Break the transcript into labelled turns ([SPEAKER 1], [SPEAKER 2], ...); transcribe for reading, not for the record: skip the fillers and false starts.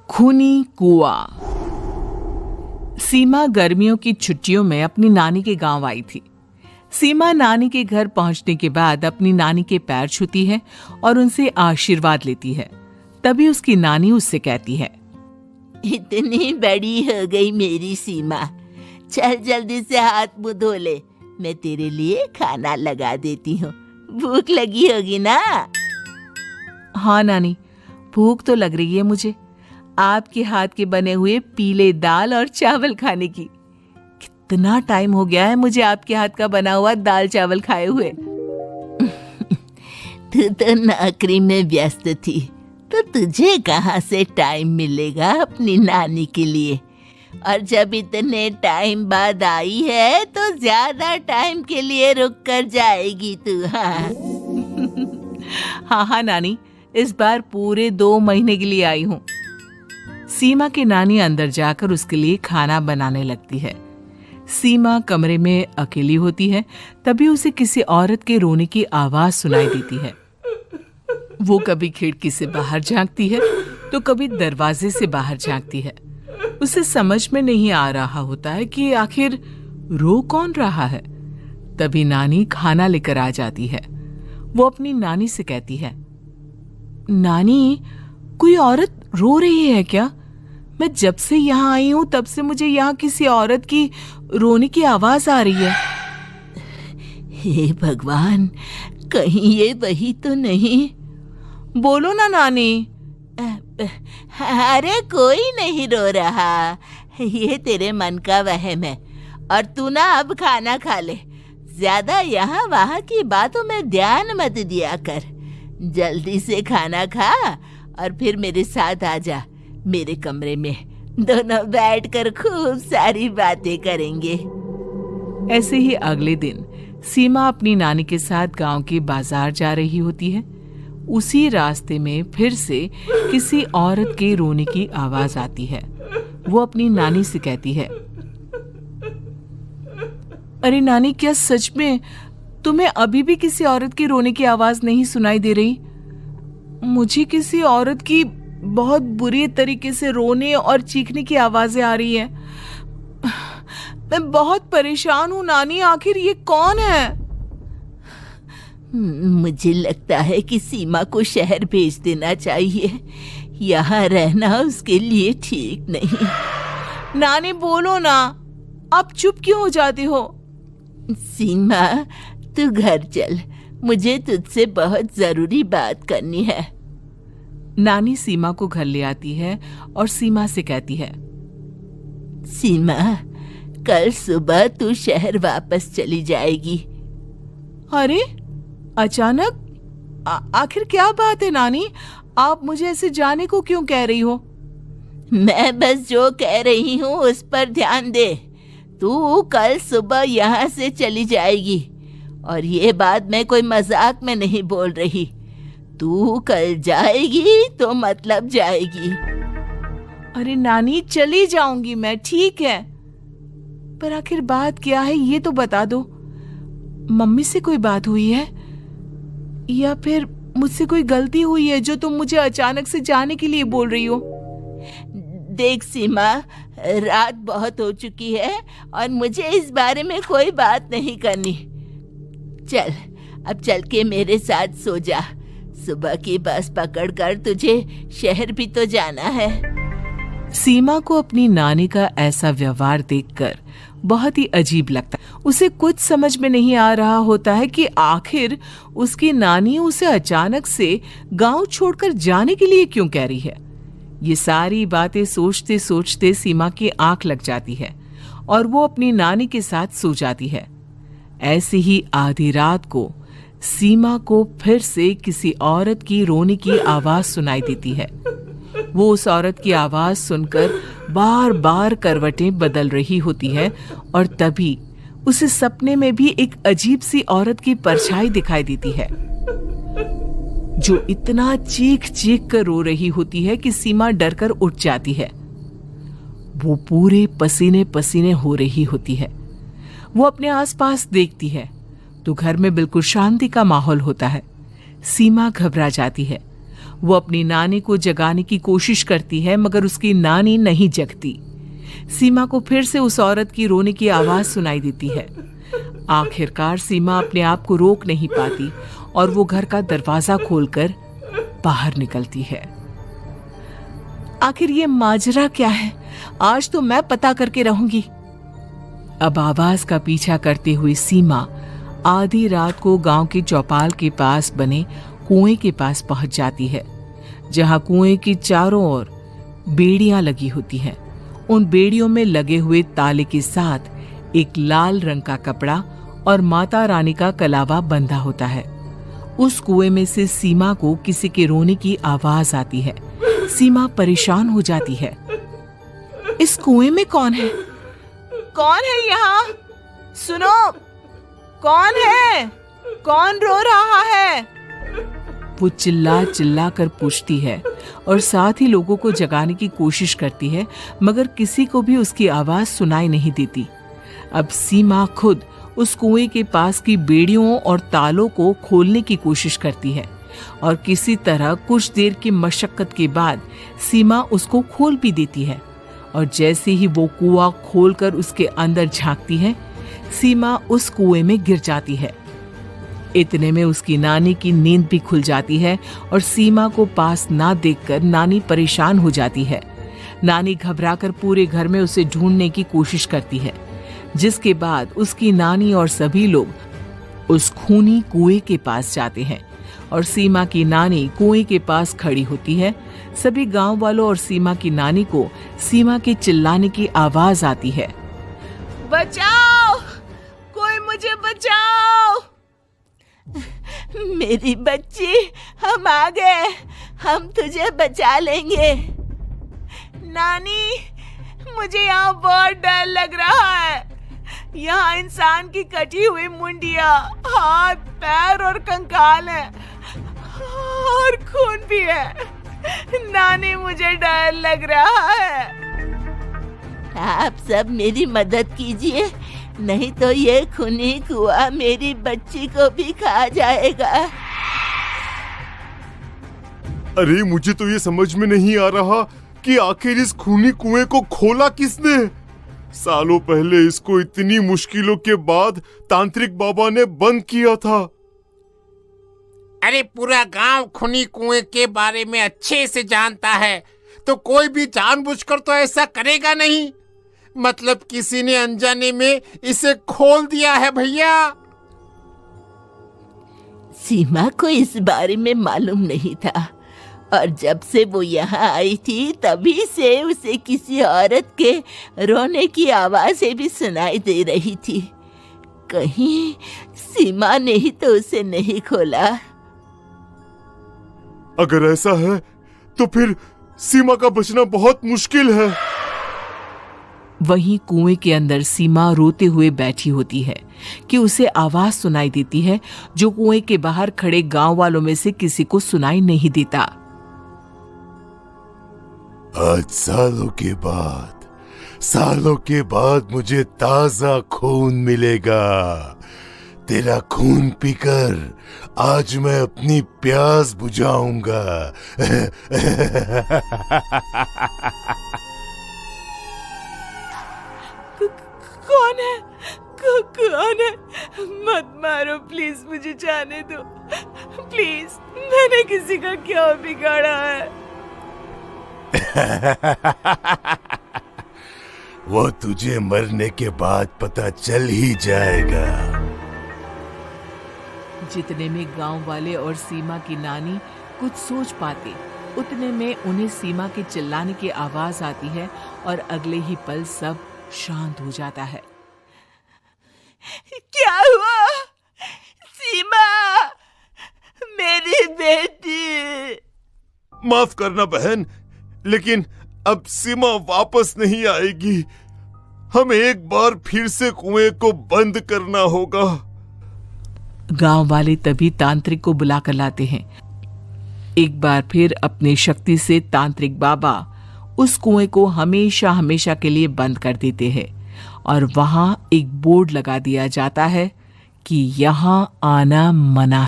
[SPEAKER 1] खूनी कुआं। सीमा गर्मियों की छुट्टियों में अपनी नानी के गांव आई थी। सीमा नानी के घर पहुंचने के बाद अपनी नानी के पैर छूती है और उनसे आशीर्वाद लेती है। तभी उसकी नानी उससे कहती है,
[SPEAKER 2] इतनी बड़ी हो गई मेरी सीमा, चल जल्दी से हाथ मुंह धो ले, मैं तेरे लिए खाना लगा देती हूँ। भूख लगी होगी ना?
[SPEAKER 1] हाँ नानी, भूख तो लग रही है मुझे, आपके हाथ के बने हुए पीले दाल और चावल खाने की। कितना टाइम हो गया है मुझे आपके हाथ का बना हुआ दाल चावल खाए हुए।
[SPEAKER 2] तू तो नौकरी में व्यस्त थी, तो तुझे कहाँ से टाइम मिलेगा अपनी नानी के लिए। और जब इतने टाइम बाद आई है तो ज्यादा टाइम के लिए रुक कर जाएगी तू।
[SPEAKER 1] हाँ नानी, इस बार पूरे 2 महीने के लिए आई हूँ। सीमा की नानी अंदर जाकर उसके लिए खाना बनाने लगती है। सीमा कमरे में अकेली होती है, तभी उसे किसी औरत के रोने की आवाज सुनाई देती है। वो कभी खिड़की से बाहर झांकती है तो कभी दरवाजे से बाहर झांकती है। उसे समझ में नहीं आ रहा होता है कि आखिर रो कौन रहा है। तभी नानी खाना लेकर आ जाती है। वो अपनी नानी से कहती है, नानी, कोई औरत रो रही है क्या? मैं जब से यहाँ आई हूँ तब से मुझे यहाँ किसी औरत की रोने की आवाज आ रही है।
[SPEAKER 2] हे भगवान, कहीं ये वही तो नहीं?
[SPEAKER 1] बोलो ना नानी।
[SPEAKER 2] अरे कोई नहीं रो रहा, ये तेरे मन का वहम है। और तू ना अब खाना खा ले, ज्यादा यहाँ वहाँ की बातों में ध्यान मत दिया कर। जल्दी से खाना खा और फिर मेरे साथ आ जा मेरे कमरे में, दोनों बैठकर खूब सारी बातें करेंगे।
[SPEAKER 1] ऐसे ही अगले दिन सीमा अपनी नानी के साथ गांव के बाजार जा रही होती है। उसी रास्ते में फिर से किसी औरत के रोने की आवाज आती है। वो अपनी नानी से कहती है, अरे नानी, क्या सच में तुम्हें अभी भी किसी औरत की रोने की आवाज नहीं सुनाई दे रही? मुझे किसी औरत की बहुत बुरी तरीके से रोने और चीखने की आवाजें आ रही है। मैं बहुत परेशान हूँ नानी, आखिर ये कौन है?
[SPEAKER 2] मुझे लगता है कि सीमा को शहर भेज देना चाहिए, यहाँ रहना उसके लिए ठीक नहीं।
[SPEAKER 1] नानी बोलो ना, आप चुप क्यों हो जाती हो?
[SPEAKER 2] सीमा, तू घर चल, मुझे तुझसे बहुत जरूरी बात करनी है।
[SPEAKER 1] नानी सीमा को घर ले आती है और सीमा से कहती है,
[SPEAKER 2] सीमा, कल सुबह तू शहर वापस चली जाएगी।
[SPEAKER 1] अरे अचानक? आखिर क्या बात है नानी, आप मुझे ऐसे जाने को क्यों कह रही हो?
[SPEAKER 2] मैं बस जो कह रही हूँ उस पर ध्यान दे। तू कल सुबह यहाँ से चली जाएगी, और ये बात मैं कोई मजाक में नहीं बोल रही। तू कल जाएगी तो मतलब जाएगी।
[SPEAKER 1] अरे नानी, चली जाऊंगी मैं, ठीक है, पर आखिर बात क्या है ये तो बता दो। मम्मी से कोई बात हुई है या फिर मुझसे कोई गलती हुई है जो तुम मुझे अचानक से जाने के लिए बोल रही हो?
[SPEAKER 2] देख सीमा, रात बहुत हो चुकी है और मुझे इस बारे में कोई बात नहीं करनी। चल, अब चल के मेरे साथ सो जा। सुबह की बस पकड़कर तुझे शहर भी तो जाना है।
[SPEAKER 1] सीमा को अपनी नानी का ऐसा व्यवहार देखकर बहुत ही अजीब लगता है। उसे कुछ समझ में नहीं आ रहा होता है कि आखिर उसकी नानी उसे अचानक से गांव छोड़कर जाने के लिए क्यों कह रही है। ये सारी बातें सोचते सोचते सीमा की आंख लग जाती है और वो अपनी नानी के साथ सो जाती है। ऐसे ही आधी रात को सीमा को फिर से किसी औरत की रोने की आवाज सुनाई देती है। वो उस औरत की आवाज सुनकर बार बार करवटें बदल रही होती है और तभी उसे सपने में भी एक अजीब सी औरत की परछाई दिखाई देती है, जो इतना चीख चीख कर रो रही होती है कि सीमा डरकर उठ जाती है। वो पूरे पसीने पसीने हो रही होती है। वो अपने आसपास देखती है तो घर में बिल्कुल शांति का माहौल होता है। सीमा घबरा जाती है। वो अपनी नानी को जगाने की कोशिश करती है, मगर उसकी नानी नहीं जगती। सीमा को फिर से उस औरत की रोने की आवाज सुनाई देती है। आखिरकार सीमा अपने आप को रोक नहीं पाती और वो घर का दरवाजा खोलकर बाहर निकलती है। आखिर ये माजरा क्या है? आज तो मैं पता करके रहूंगी। अब आवाज का पीछा करते हुए सीमा आधी रात को गांव की चौपाल के पास बने कुएं के पास पहुंच जाती है, जहां कुएं की चारों ओर बेड़ियां लगी होती हैं। उन बेड़ियों में लगे हुए ताले के साथ एक लाल रंग का कपड़ा और माता रानी का कलावा बंधा होता है। उस कुएं में से सीमा को किसी के रोने की आवाज आती है। सीमा परेशान हो जाती है। इस कुएं में कौन है? कौन है यहाँ? सुनो, कौन है? कौन रो रहा है? वो चिल्ला चिल्ला कर पूछती है और साथ ही लोगों को जगाने की कोशिश करती है, मगर किसी को भी उसकी आवाज सुनाई नहीं देती। अब सीमा खुद उस कुएं के पास की बेड़ियों और तालों को खोलने की कोशिश करती है और किसी तरह कुछ देर की मशक्कत के बाद सीमा उसको खोल भी देती है। और जैसे ही वो कुआं खोलकर उसके अंदर झांकती है, सीमा उस कुएं में गिर जाती है। इतने में उसकी नानी की नींद भी खुल जाती है और सीमा को पास ना देखकर नानी परेशान हो जाती है। नानी घबराकर पूरे घर में उसे ढूंढने की कोशिश करती है, जिसके बाद उसकी नानी और सभी लोग उस खूनी कुएं के पास जाते हैं और सीमा की नानी कुएं के पास खड़ी होती है। सभी गांव वालों और सीमा की नानी को सीमा के चिल्लाने की आवाज आती है। बचाओ, कोई मुझे बचाओ।
[SPEAKER 2] मेरी बच्ची, हम आ गए, हम तुझे बचा लेंगे।
[SPEAKER 1] नानी, मुझे यहाँ बहुत डर लग रहा है। यहाँ इंसान की कटी हुई मुंडिया, हाथ, पैर और कंकाल है और खून भी है। नानी, मुझे डर लग रहा है।
[SPEAKER 2] आप सब मेरी मदद कीजिए, नहीं तो ये खूनी कुआं मेरी बच्ची को भी खा जाएगा।
[SPEAKER 3] अरे मुझे तो ये समझ में नहीं आ रहा कि आखिर इस खूनी कुएं को खोला किसने। सालों पहले इसको इतनी मुश्किलों के बाद तांत्रिक बाबा ने बंद किया था।
[SPEAKER 4] अरे पूरा गांव खूनी कुएं के बारे में अच्छे से जानता है, तो कोई भी जानबूझकर तो ऐसा करेगा नहीं। मतलब किसी ने अनजाने में इसे खोल दिया है भैया।
[SPEAKER 2] सीमा को इस बारे में मालूम नहीं था और जब से वो यहाँ आई थी तभी से उसे किसी औरत के रोने की आवाज़ें भी सुनाई दे रही थी। कहीं सीमा ने ही तो उसे नहीं खोला।
[SPEAKER 3] अगर ऐसा है तो फिर सीमा का बचना बहुत मुश्किल है।
[SPEAKER 1] वहीं कुएं के अंदर सीमा रोते हुए बैठी होती है कि उसे आवाज सुनाई देती है, जो कुएं के बाहर खड़े गांव वालों में से किसी को सुनाई नहीं देता।
[SPEAKER 3] आज सालों के बाद मुझे ताजा खून मिलेगा। तेरा खून पीकर आज मैं अपनी प्यास बुझाऊंगा।
[SPEAKER 1] कौन है? कौन है? मत मारो प्लीज, मुझे जाने दो प्लीज। मैंने किसी का क्या बिगाड़ा है?
[SPEAKER 3] वो तुझे मरने के बाद पता चल ही जाएगा।
[SPEAKER 1] जितने में गांव वाले और सीमा की नानी कुछ सोच पाते, उतने में उन्हें सीमा के चिल्लाने की आवाज आती है और अगले ही पल सब शांत हो जाता है।
[SPEAKER 2] क्या हुआ? सीमा, मेरी बेटी।
[SPEAKER 3] माफ करना बहन, लेकिन अब सीमा वापस नहीं आएगी। हमें एक बार फिर से कुएं को बंद करना होगा।
[SPEAKER 1] गांव वाले तभी तांत्रिक को बुलाकर लाते हैं। एक बार फिर अपनी शक्ति से तांत्रिक बाबा उस कुएं को हमेशा हमेशा के लिए बंद कर देते हैं और वहां एक बोर्ड लगा दिया जाता है कि यहां आना मना।